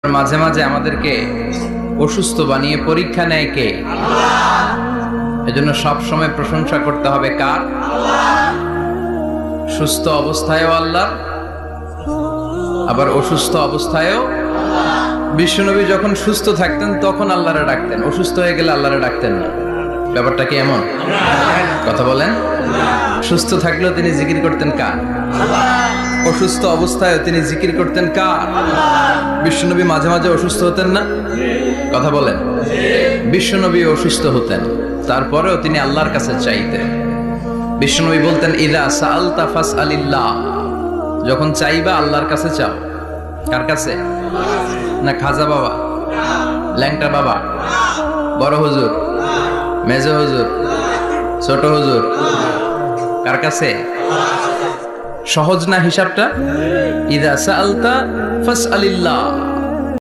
মাঝে মাঝে আমাদেরকে অসুস্থ বানিয়ে পরীক্ষা নেয় কে? এজন্য সব সময় প্রশংসা করতে হবে কার? সুস্থ অবস্থায়ও আল্লাহ, আবার অসুস্থ অবস্থায়ও। বিশ্বনবী যখন সুস্থ থাকতেন তখন আল্লাহরে ডাকতেন, অসুস্থ হয়ে গেলে আল্লাহরে ডাকতেন না। ব্যাপারটা কি এমন? কথা বলেন। সুস্থ থাকলেও তিনি জিকির করতেন কার? অসুস্থ অবস্থায় তিনি জিকির করতেন কার? বিশ্বনবী মাঝে মাঝে অসুস্থ হতেন না? কথা বলেন। বিশ্বনবী অসুস্থ হতেন, তারপরেও তিনি আল্লাহর কাছে চাইতেন। বিশ্বনবী বলতেন, ইদা সাআলতা ফাসআলিল্লাহ, যখন চাইবা আল্লাহর কাছে চাও। কার কাছে? না খাজা বাবা, ল্যাংটা বাবা, বড় হুজুর, মেজ হুজুর, ছোট হুজুর? কার কাছে? সহজ না হিসাবটা? ইদা সাআলতা ফাসআলিল্লাহ,